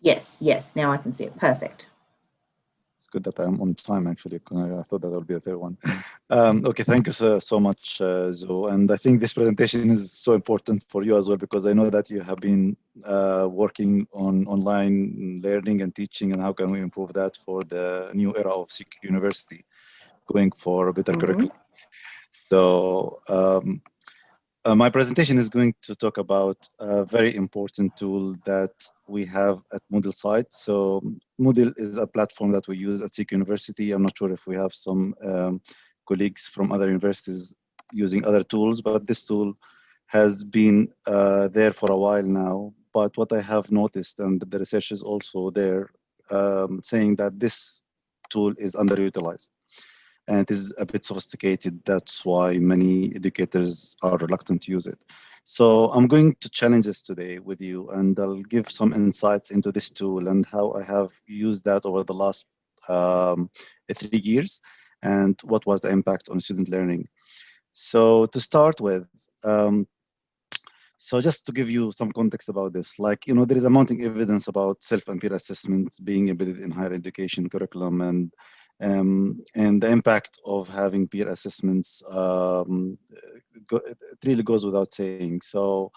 Yes, yes, now I can see it. Perfect. It's good that I'm on time, actually. 'Cause I thought that would be the third one. Okay, thank you so much, Zoe. And I think this presentation is so important for you as well, because I know that you have been working on online learning and teaching, and how can we improve that for the new era of CQUniversity, going for a better Mm-hmm. curriculum. So my presentation is going to talk about a very important tool that we have at Moodle site. So Moodle is a platform that we use at CQUniversity. I'm not sure if we have some colleagues from other universities using other tools, but this tool has been there for a while now. But what I have noticed, and the research is also there, saying that this tool is underutilized and it is a bit sophisticated. That's why many educators are reluctant to use it. So I'm going to challenge this today with you, and I'll give some insights into this tool and how I have used that over the last 3 years, and what was the impact on student learning. So to start with, so just to give you some context about this, like, there is a mounting evidence about self and peer assessment being embedded in higher education curriculum, and the impact of having peer assessments it really goes without saying. So,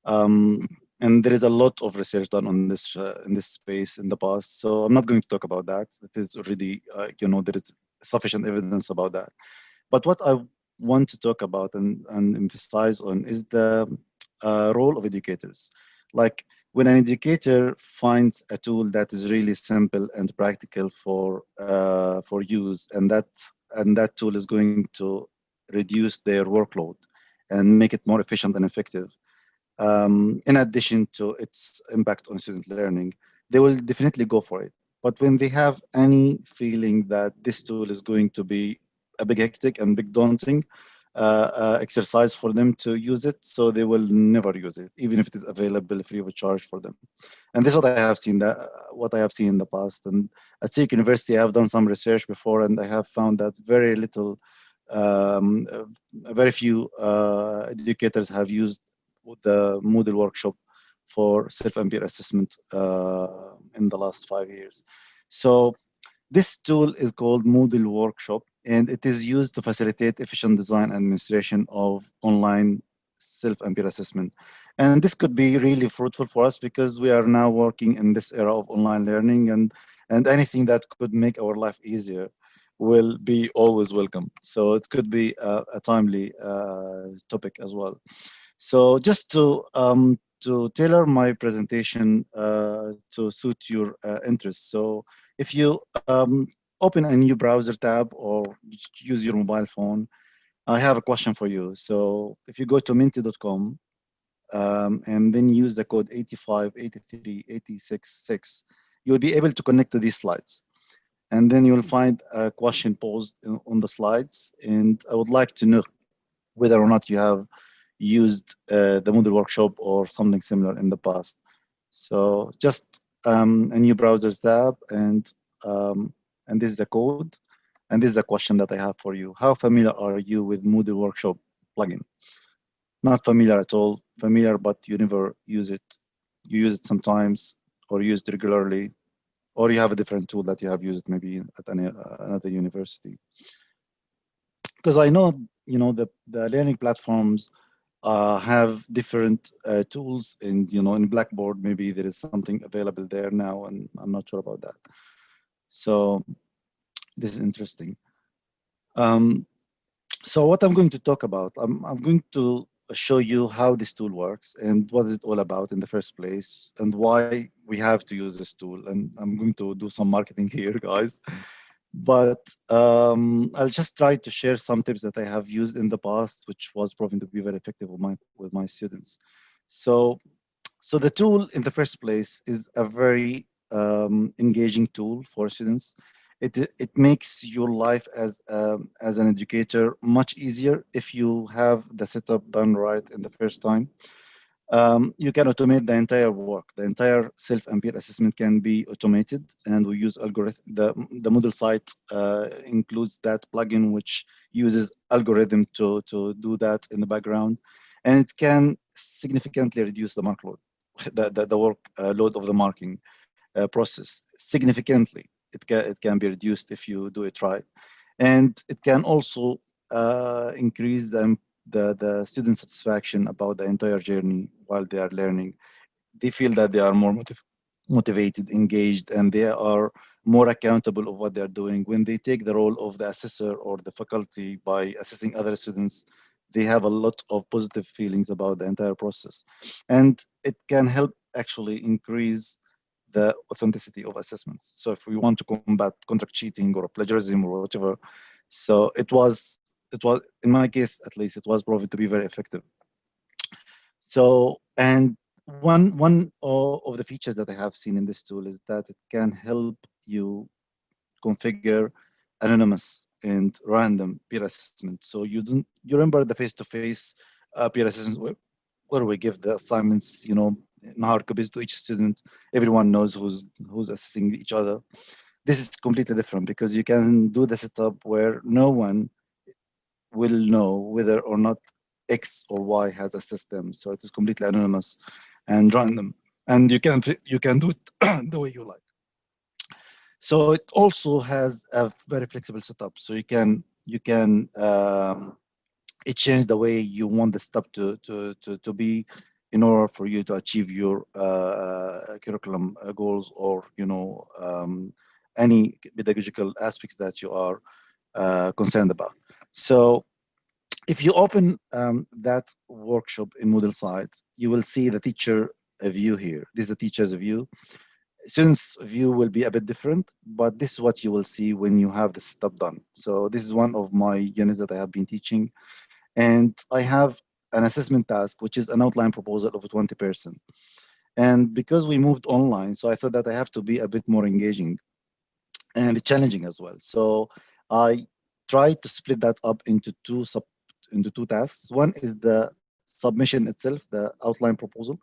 and there is a lot of research done on this in this space in the past. So I'm not going to talk about that. It is already, there is sufficient evidence about that. But what I want to talk about and emphasize on is the role of educators. Like, when an educator finds a tool that is really simple and practical for use, and that tool is going to reduce their workload and make it more efficient and effective, in addition to its impact on student learning, they will definitely go for it. But when they have any feeling that this tool is going to be a big hectic and big daunting exercise for them to use it, so they will never use it, even if it is available free of charge for them. And this is what I have seen, what I have seen in the past. And at CQUniversity, I have done some research before, and I have found that um, very few educators have used the Moodle workshop for self and peer assessment in the last 5 years. So this tool is called Moodle Workshop, and it is used to facilitate efficient design and administration of online self and peer assessment. And this could be really fruitful for us, because we are now working in this era of online learning, and anything that could make our life easier will be always welcome. So it could be a timely topic as well. So just to tailor my presentation to suit your interests. So if you open a new browser tab or use your mobile phone, I have a question for you. So if you go to minty.com and then use the code 8583866, you'll be able to connect to these slides. And then you'll find a question posed on the slides. And I would like to know whether or not you have used the Moodle workshop or something similar in the past. So just a new browser tab, and this is a code, and this is a question that I have for you. How familiar are you with Moodle workshop plugin? Not familiar at all. Familiar, but you never use it. You use it sometimes, or use it regularly, or you have a different tool that you have used maybe at another university. Because I know, the learning platforms have different tools, and in Blackboard maybe there is something available there now, and I'm not sure about that. So this is interesting. Um, so what I'm going to talk about, I'm going to show you how this tool works and what is it all about in the first place, and why we have to use this tool. And I'm going to do some marketing here, guys. But I'll just try to share some tips that I have used in the past, which was proven to be very effective with my students. So, so the tool in the first place is a very engaging tool for students. It makes your life as an educator much easier if you have the setup done right in the first time. You can automate the entire work. The entire self and peer assessment can be automated, and we use algorithm. The Moodle site includes that plugin, which uses algorithm to do that in the background, and it can significantly reduce the work load of the marking. process significantly. It can be reduced if you do it right, and it can also increase the student satisfaction about the entire journey while they are learning. They feel that they are more motivated, engaged, and they are more accountable of what they're doing. When they take the role of the assessor or the faculty by assessing other students, they have a lot of positive feelings about the entire process. And it can help actually increase the authenticity of assessments. So if we want to combat contract cheating or plagiarism or whatever, so it was in my case at least, it was proven to be very effective. So, and one of the features that I have seen in this tool is that it can help you configure anonymous and random peer assessment. So you remember the face-to-face peer assessments where we give the assignments, in hard copies to each student. Everyone knows who's assessing each other. This is completely different because you can do the setup where no one will know whether or not X or Y has assessed them. So it is completely anonymous and random, and you can do it the way you like. So it also has a very flexible setup. So you can it change the way you want the step to be in order for you to achieve your curriculum goals, or any pedagogical aspects that you are concerned about. So if you open that workshop in Moodle site, you will see the teacher view here. This is the teacher's view. Students' view will be a bit different, but this is what you will see when you have the setup done. So this is one of my units that I have been teaching. And I have an assessment task, which is an outline proposal of 20%. And because we moved online, so I thought that I have to be a bit more engaging and challenging as well. So I tried to split that up into two tasks. One is the submission itself, the outline proposal,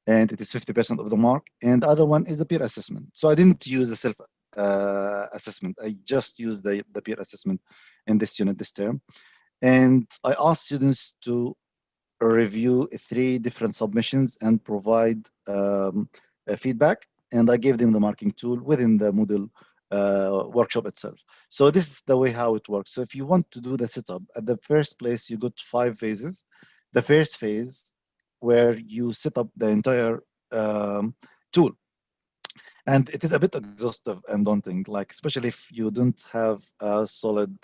and it is 50% of the mark. And the other one is the peer assessment. So I didn't use the self assessment. I just used the peer assessment in this unit this term. And I asked students to review 3 different submissions and provide feedback. And I gave them the marking tool within the Moodle workshop itself. So this is the way how it works. So if you want to do the setup, at the first place, you got 5 phases. The first phase where you set up the entire tool. And it is a bit exhaustive and daunting, like especially if you don't have a solid,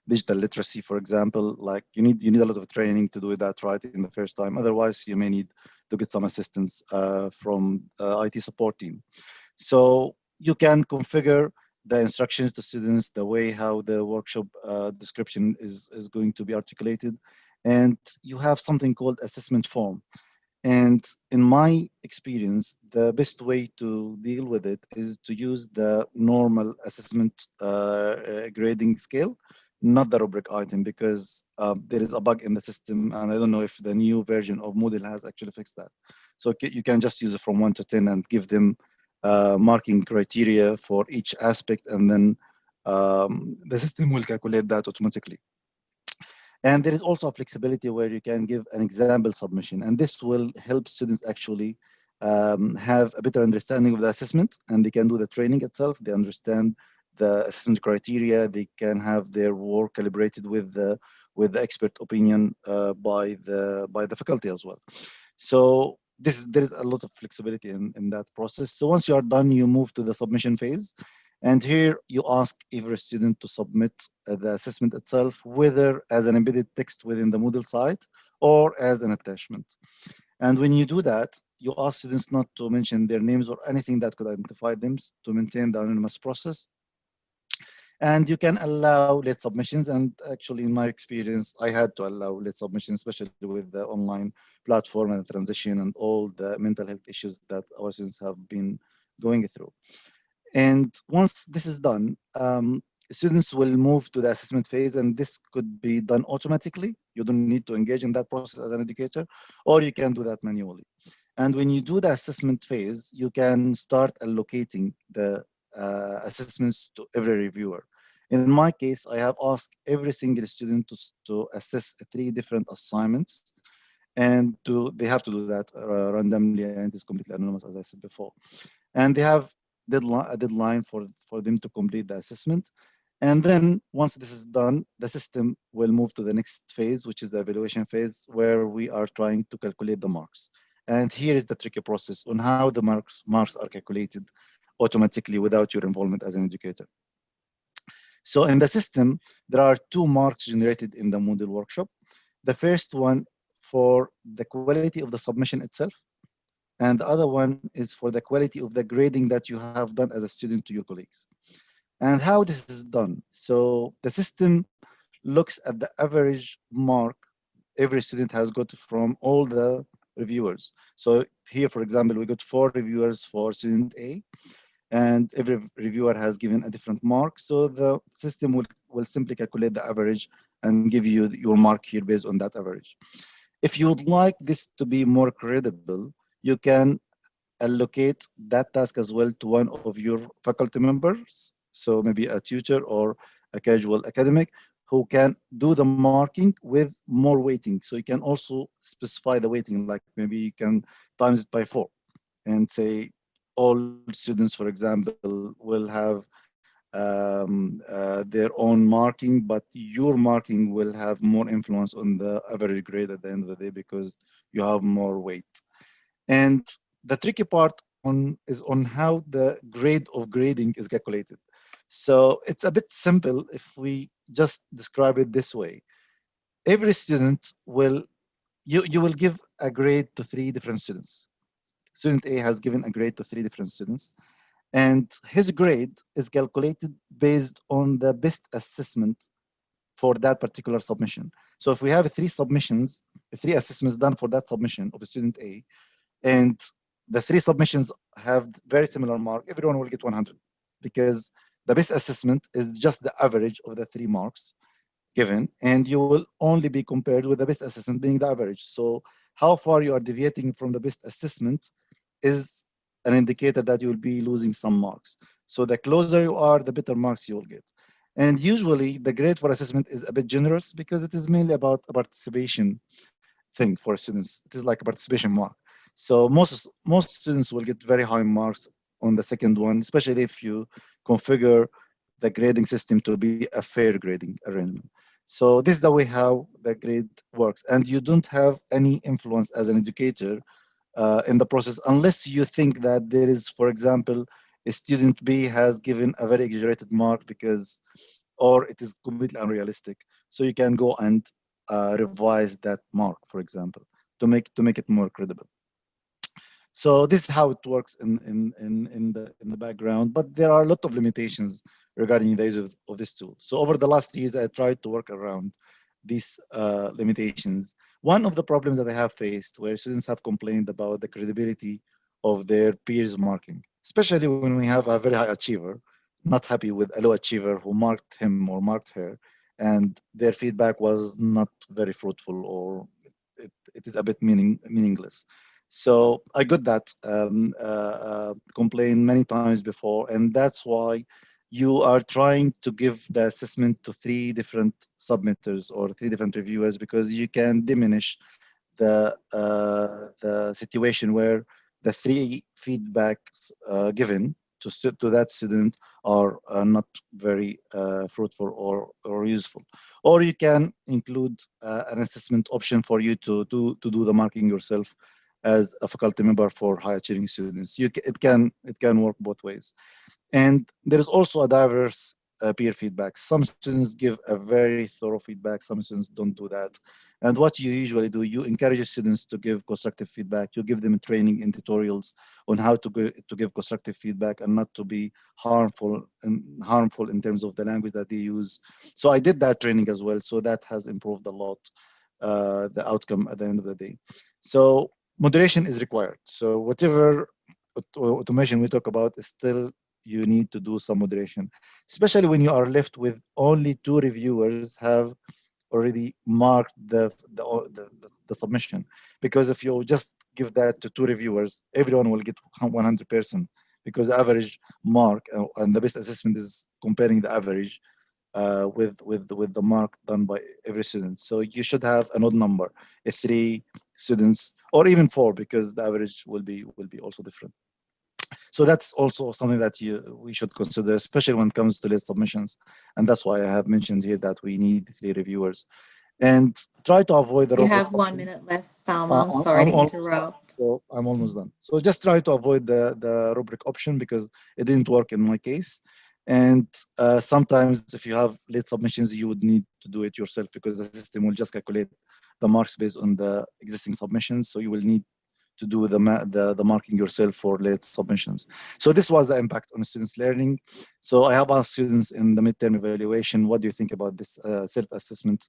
digital literacy, for example. Like you need a lot of training to do that right in the first time. Otherwise, you may need to get some assistance from IT support team. So you can configure the instructions to students, the way how the workshop description is going to be articulated, and you have something called assessment form. And in my experience, the best way to deal with it is to use the normal assessment grading scale, not the rubric item, because there is a bug in the system, and I don't know if the new version of Moodle has actually fixed that. So you can just use it from 1 to 10 and give them marking criteria for each aspect, and then the system will calculate that automatically. And there is also a flexibility where you can give an example submission, and this will help students actually have a better understanding of the assessment, and they can do the training itself. They understand the assessment criteria. They can have their work calibrated with the expert opinion by the faculty as well. So there is a lot of flexibility in that process. So once you are done, you move to the submission phase. And here you ask every student to submit the assessment itself, whether as an embedded text within the Moodle site or as an attachment. And when you do that, you ask students not to mention their names or anything that could identify them to maintain the anonymous process. And you can allow late submissions. And actually, in my experience, I had to allow late submissions, especially with the online platform and the transition and all the mental health issues that our students have been going through. And once this is done, students will move to the assessment phase, and this could be done automatically. You don't need to engage in that process as an educator, or you can do that manually. And when you do the assessment phase, you can start allocating the assessments to every reviewer. In my case, I have asked every single student to assess 3 different assignments, and they have to do that randomly, and it's completely anonymous, as I said before. and they have a deadline for them to complete the assessment. And then once this is done, the system will move to the next phase, which is the evaluation phase, where we are trying to calculate the marks. And here is the tricky process on how the marks are calculated automatically without your involvement as an educator. So in the system, there are two marks generated in the Moodle workshop. The first one for the quality of the submission itself, and the other one is for the quality of the grading that you have done as a student to your colleagues. And how this is done. So the system looks at the average mark every student has got from all the reviewers. So here, for example, we got 4 reviewers for student A, and every reviewer has given a different mark. So the system will simply calculate the average and give you your mark here based on that average. If you would like this to be more credible, you can allocate that task as well to one of your faculty members. So maybe a tutor or a casual academic who can do the marking with more weighting. So you can also specify the weighting, like maybe you can times it by 4 and say all students, for example, will have their own marking, but your marking will have more influence on the average grade at the end of the day because you have more weight. And the tricky part is on how the grade of grading is calculated. So it's a bit simple if we just describe it this way. Every student will, you will give a grade to 3 different students. Student A has given a grade to 3 different students, and his grade is calculated based on the best assessment for that particular submission. So if we have 3 submissions, 3 assessments done for that submission of a student A, and the 3 submissions have very similar mark, everyone will get 100 because the best assessment is just the average of the 3 marks given, and you will only be compared with the best assessment being the average. So how far you are deviating from the best assessment is an indicator that you will be losing some marks. So the closer you are, the better marks you will get. And usually the grade for assessment is a bit generous because it is mainly about a participation thing for students. It is like a participation mark. So most students will get very high marks on the second one, especially if you configure the grading system to be a fair grading arrangement. So this is the way how the grade works. And you don't have any influence as an educator in the process unless you think that there is, for example, a student B has given a very exaggerated mark because, or it is completely unrealistic. So you can go and revise that mark, for example, to make it more credible. So this is how it works in the background, but there are a lot of limitations regarding the use of this tool. So over the last years, I tried to work around these limitations. One of the problems that I have faced where students have complained about the credibility of their peers marking, especially when we have a very high achiever, not happy with a low achiever who marked him or marked her, and their feedback was not very fruitful or it is a bit meaningless. So I got that complaint many times before, and that's why you are trying to give the assessment to 3 different submitters or 3 different reviewers because you can diminish the situation where the 3 feedbacks given to that student are not very fruitful or useful. Or you can include an assessment option for you to do the marking yourself as a faculty member for high achieving students. It can work both ways. And there is also a diverse peer feedback. Some students give a very thorough feedback, some students don't do that. And what you usually do, you encourage students to give constructive feedback. You give them training and tutorials on how to give constructive feedback and not to be harmful in terms of the language that they use. So I did that training as well. So that has improved a lot the outcome at the end of the day. So moderation is required. So whatever automation we talk about is still you need to do some moderation, especially when you are left with only 2 reviewers have already marked the submission. Because if you just give that to 2 reviewers, everyone will get 100% because the average mark and the best assessment is comparing the average with the mark done by every student. So you should have an odd number, 3 students, or even 4, because the average will be also different. So that's also something that we should consider, especially when it comes to late submissions. And that's why I have mentioned here that we need 3 reviewers. And try to avoid the You rubric have 1 option. minute left, Salman. I'm Sorry to almost done. interrupt. So I'm almost done. So just try to avoid the rubric option because it didn't work in my case. And sometimes if you have late submissions, you would need to do it yourself because the system will just calculate the marks based on the existing submissions. So you will need to do the marking yourself for late submissions. So this was the impact on students' learning. So I have asked students in the midterm evaluation, what do you think about this self-assessment,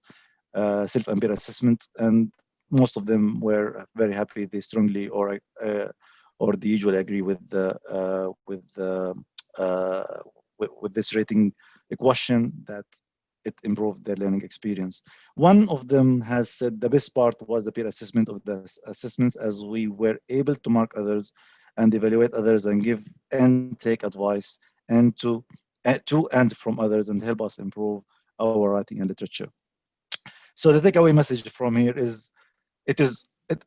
self-and peer assessment? And most of them were very happy. They strongly or they usually agree with this rating question that it improved their learning experience. One of them has said the best part was the peer assessment of the assessments, as we were able to mark others and evaluate others and give and take advice and to and from others and help us improve our writing and literature. So the takeaway message from here is,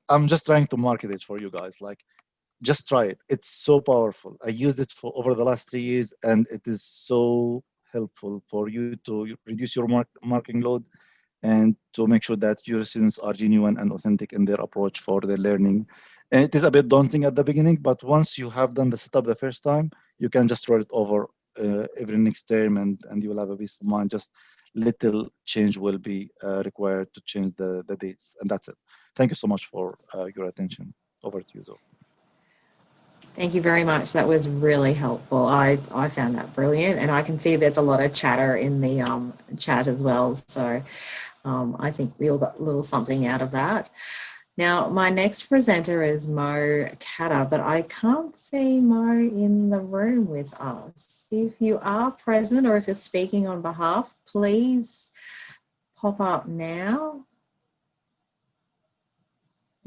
I'm just trying to market it for you guys. Like, just try it. It's so powerful. I used it for over the last 3 years, and it is so helpful for you to reduce your marking load and to make sure that your students are genuine and authentic in their approach for their learning. And it is a bit daunting at the beginning, but once you have done the setup the first time, you can just roll it over every next term, and you will have a peace of mind. Just little change will be required to change the dates, and that's it. Thank you so much for your attention. Over to you, Zoe. Thank you very much. That was really helpful. I found that brilliant, and I can see there's a lot of chatter in the chat as well. So I think we all got a little something out of that. Now, my next presenter is Mo Katta, but I can't see Mo in the room with us. If you are present or if you're speaking on behalf, please pop up now.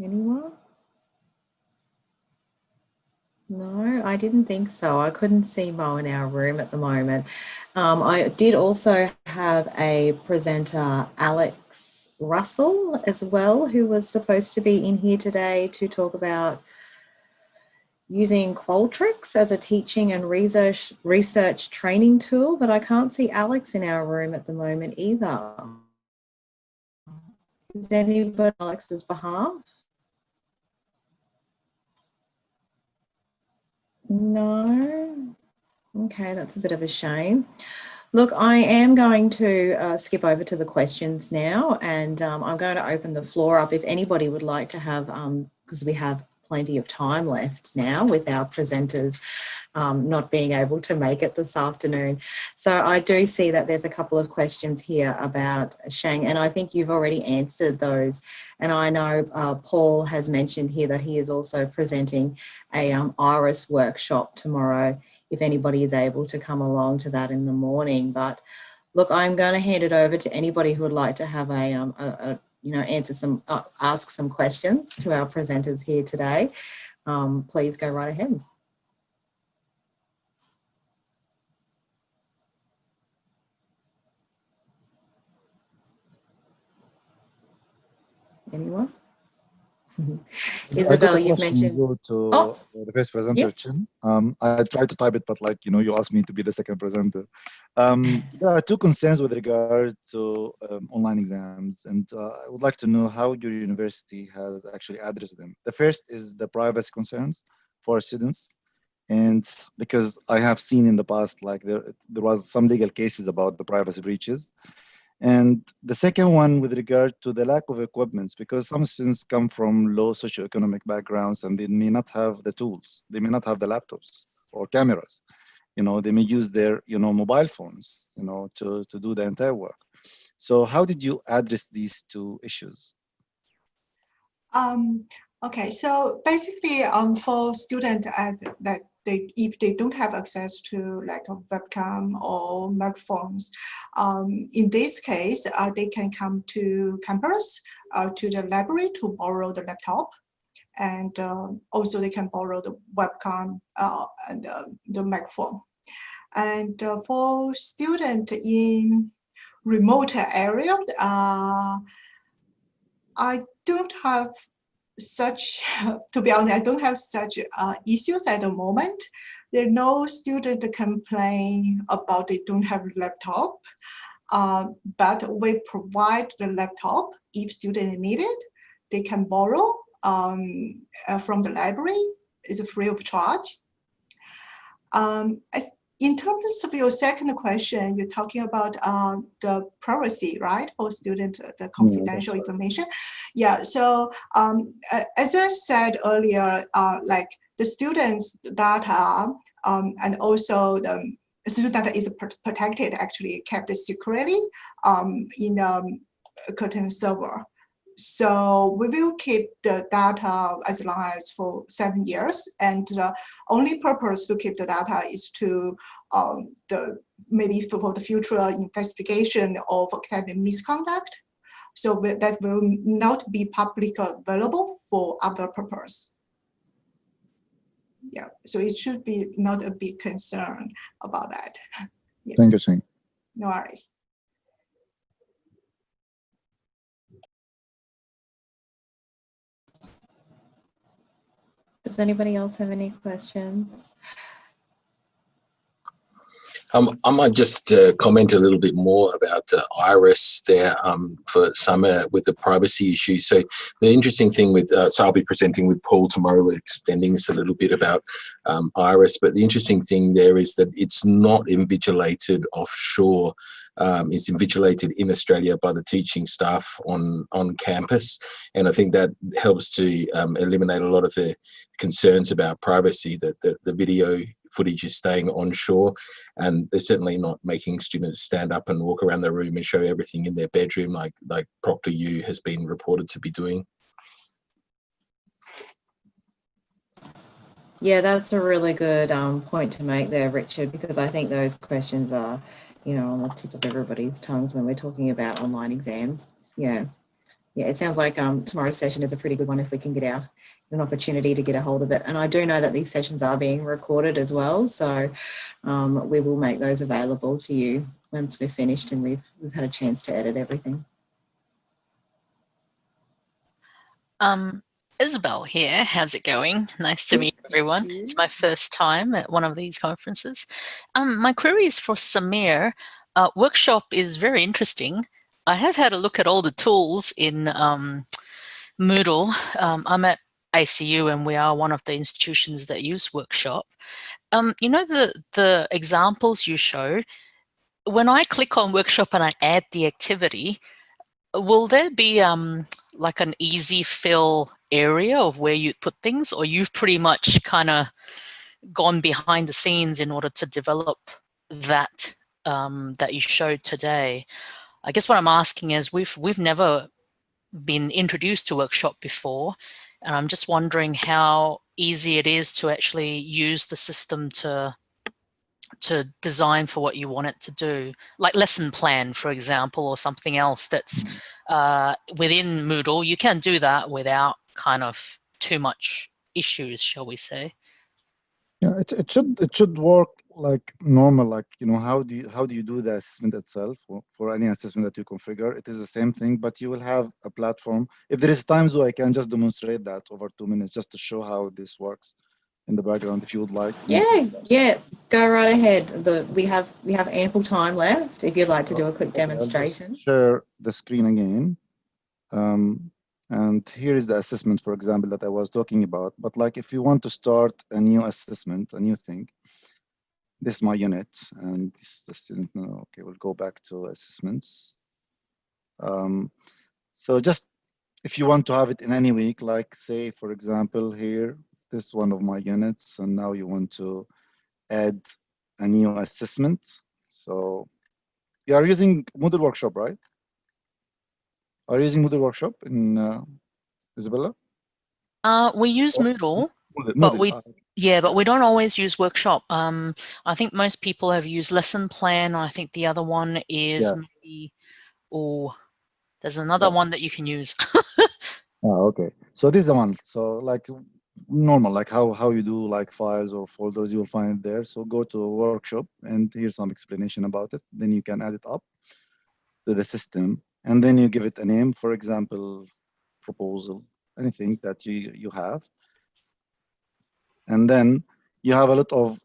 Anyone? No, I didn't think so. I couldn't see Mo in our room at the moment. I did also have a presenter, Alex Russell, as well, who was supposed to be in here today to talk about using Qualtrics as a teaching and research training tool, but I can't see Alex in our room at the moment either. Is anybody on Alex's behalf? No. Okay, that's a bit of a shame. Look, I am going to skip over to the questions now, and I'm going to open the floor up if anybody would like to have, because we have plenty of time left now with our presenters not being able to make it this afternoon. So I do see that there's a couple of questions here about Shang, and I think you've already answered those. And I know Paul has mentioned here that he is also presenting a IRIS workshop tomorrow, if anybody is able to come along to that in the morning. But look, I'm going to hand it over to anybody who would like to have ask some questions to our presenters here today. Please go right ahead. Anyone? Isabel, you've mentioned. To the first presenter, yeah. Chin. I tried to type it, but you asked me to be the second presenter. There are two concerns with regard to online exams, and I would like to know how your university has actually addressed them. The first is the privacy concerns for students, and because I have seen in the past, there was some legal cases about the privacy breaches. And the second one with regard to the lack of equipments, because some students come from low socioeconomic backgrounds and they may not have the tools. They may not have the laptops or cameras. They may use their, mobile phones, to do the entire work. So how did you address these two issues? Okay, so basically for students that if they don't have access to like a webcam or microphones, in this case, they can come to campus, to the library to borrow the laptop. And also they can borrow the webcam and the microphone. And for students in remote area, I don't have such, to be honest, I don't have such issues at the moment. there are no student complain about they don't have laptop, but we provide the laptop if student need it. They can borrow from the library. It's free of charge. In terms of your second question, you're talking about the privacy, right, for student, the confidential information. Yeah, so as I said earlier, like the students' data and also the student data is protected, actually kept securely in the curtain server. So we will keep the data as long as for 7 years, and the only purpose to keep the data is to maybe for the future investigation of academic misconduct. So that will not be publicly available for other purpose. Yeah, so it should be not a big concern about that. Yeah. Thank you, Ching. No worries. Does anybody else have any questions? I might just comment a little bit more about Iris there for Summer with the privacy issue. So the interesting thing with, so I'll be presenting with Paul tomorrow, we're extending this a little bit about Iris, but the interesting thing there is that it's not invigilated offshore. It's invigilated in Australia by the teaching staff on campus. And I think that helps to eliminate a lot of the concerns about privacy, that the video footage is staying onshore, and they're certainly not making students stand up and walk around the room and show everything in their bedroom like ProctorU has been reported to be doing. Yeah, that's a really good point to make there, Richard, because I think those questions are, you know, on the tip of everybody's tongues when we're talking about online exams. Yeah, it sounds like tomorrow's session is a pretty good one if we can get an opportunity to get a hold of it. And I do know that these sessions are being recorded as well, so we will make those available to you once we're finished and we've had a chance to edit everything. Isabel here. How's it going? Nice to meet everyone. It's my first time at one of these conferences. My query is for Samir. Workshop is very interesting. I have had a look at all the tools in Moodle. I'm at ACU and we are one of the institutions that use Workshop. You know the examples you show, when I click on Workshop and I add the activity, will there be like an easy fill area of where you put things, or you've pretty much kind of gone behind the scenes in order to develop that that you showed today? I guess what I'm asking is we've never been introduced to Workshop before, and I'm just wondering how easy it is to actually use the system to design for what you want it to do, like lesson plan, for example, or something else that's within Moodle. You can do that without kind of too much issues, shall we say? Yeah, it should work like normal, like, you know, how do you do the assessment itself for any assessment that you configure? It is the same thing, but you will have a platform. If there is times where I can just demonstrate that over 2 minutes just to show how this works in the background, if you would like. Yeah, go right ahead. We have ample time left if you'd like to do a quick demonstration. I'll just share the screen again. And here is the assessment, for example, that I was talking about. But like if you want to start a new assessment, a new thing, this is my unit, and this is the student. No, okay, we'll go back to assessments. So just if you want to have it in any week, like say, for example, here, this is one of my units, and now you want to add a new assessment. So you are using Moodle Workshop, right? Are you using Moodle Workshop in Isabella? We use Moodle, Moodle, but we don't always use Workshop. I think most people have used Lesson Plan. I think the other one is maybe, or there's another one that you can use. Okay. So this is the one. So like normal, like how you do like files or folders, you will find it there. So go to Workshop, and here's some explanation about it. Then you can add it up to the system, and then you give it a name, for example, proposal, anything that you have. And then you have a lot of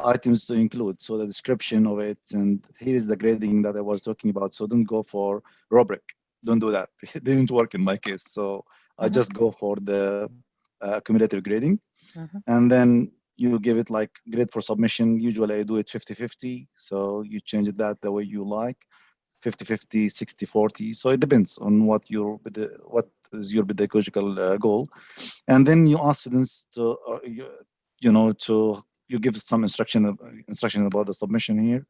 items to include. So the description of it, and here is the grading that I was talking about. So don't go for rubric. Don't do that. It didn't work in my case. So I just go for the cumulative grading. And then you give it like grade for submission. Usually I do it 50-50. So you change it that the way you like. 50-50, 60-40. So it depends on what is your pedagogical goal. And then you ask students to, you give some instruction about the submission here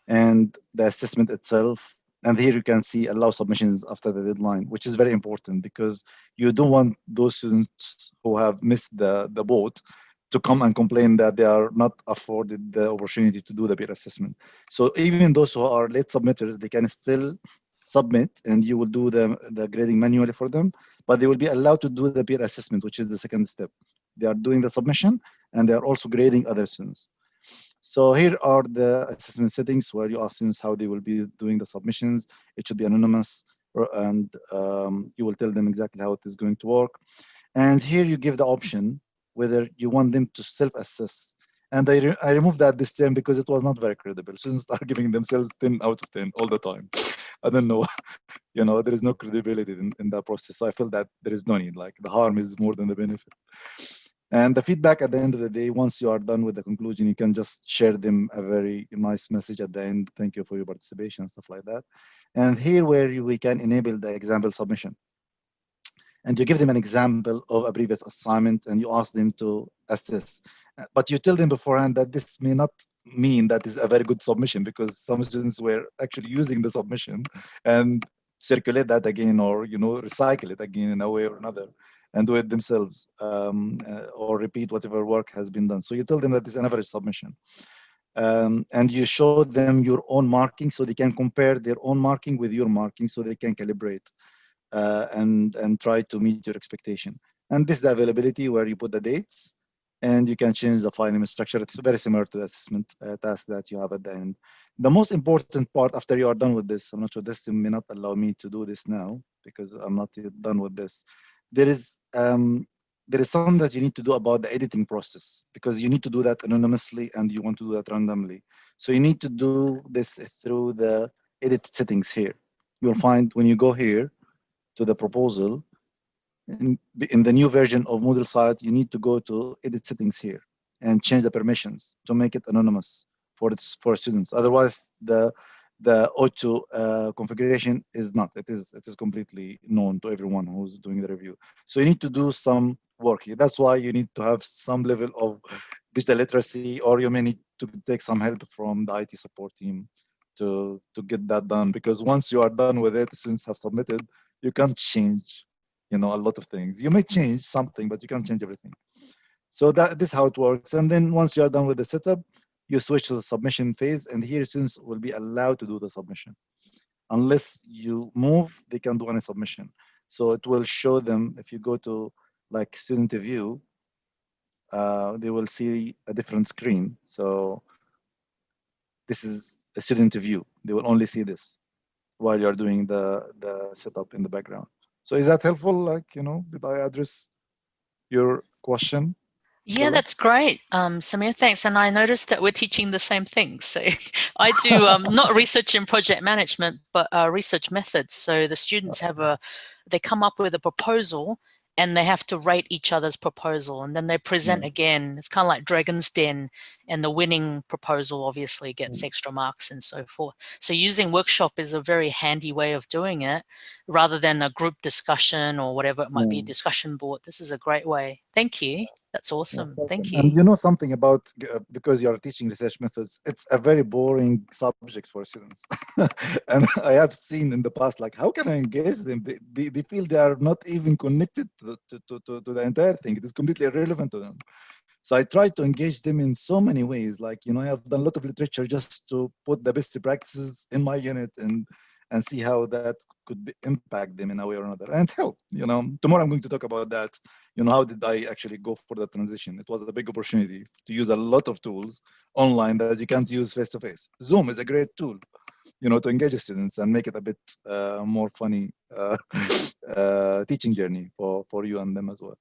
and the assessment itself. And here you can see allow submissions after the deadline, which is very important because you don't want those students who have missed the boat to come and complain that they are not afforded the opportunity to do the peer assessment. So even those who are late submitters, they can still submit and you will do the grading manually for them, but they will be allowed to do the peer assessment, which is the second step. They are doing the submission and they are also grading other students. So here are the assessment settings where you ask students how they will be doing the submissions. It should be anonymous and you will tell them exactly how it is going to work. And here you give the option whether you want them to self-assess. And I removed that this time because it was not very credible. Students are giving themselves 10 out of 10 all the time. I don't know, there is no credibility in that process. So I feel that there is no need, like the harm is more than the benefit. And the feedback at the end of the day, once you are done with the conclusion, you can just share them a very nice message at the end. Thank you for your participation, stuff like that. And here where we can enable the example submission. And you give them an example of a previous assignment and you ask them to assess. But you tell them beforehand that this may not mean that is a very good submission because some students were actually using the submission and circulate that again or, recycle it again in a way or another and do it themselves or repeat whatever work has been done. So you tell them that it's an average submission. And you show them your own marking so they can compare their own marking with your marking so they can calibrate. And try to meet your expectation. And this is the availability where you put the dates and you can change the file name structure. It's very similar to the assessment task that you have at the end. The most important part after you are done with this, I'm not sure this may not allow me to do this now because I'm not yet done with this. There is something that you need to do about the editing process because you need to do that anonymously and you want to do that randomly. So you need to do this through the edit settings here. You'll find when you go here, to the proposal, in the new version of Moodle site, you need to go to edit settings here and change the permissions to make it anonymous for students. Otherwise, the auto configuration is not. It is completely known to everyone who's doing the review. So you need to do some work here. That's why you need to have some level of digital literacy, or you may need to take some help from the IT support team to get that done. Because once you are done with it, since have submitted, you can't change, a lot of things. You may change something, but you can't change everything. So this is how it works. And then once you are done with the setup, you switch to the submission phase, and here students will be allowed to do the submission. Unless you move, they can do any submission. So it will show them, if you go to like student view, they will see a different screen. So this is a student view. They will only see this while you're doing the setup in the background. So is that helpful? Like, did I address your question? Yeah, that's great. Samir, thanks. And I noticed that we're teaching the same thing. So I do not research in project management, but research methods. So the students they come up with a proposal and they have to rate each other's proposal, and then they present again. It's kind of like Dragon's Den, and the winning proposal obviously gets extra marks and so forth. So using workshop is a very handy way of doing it, rather than a group discussion or whatever it might be, discussion board. This is a great way. Thank you. That's awesome. Thank you. And you know something about, because you're teaching research methods, it's a very boring subject for students. And I have seen in the past, like, how can I engage them? They feel they are not even connected to the entire thing. It is completely irrelevant to them. So I try to engage them in so many ways. Like, I have done a lot of literature just to put the best practices in my unit and see how that could impact them in a way or another and help. Tomorrow I'm going to talk about that. How did I actually go for the transition? It was a big opportunity to use a lot of tools online that you can't use face to face. Zoom is a great tool, to engage students and make it a bit more funny teaching journey for you and them as well.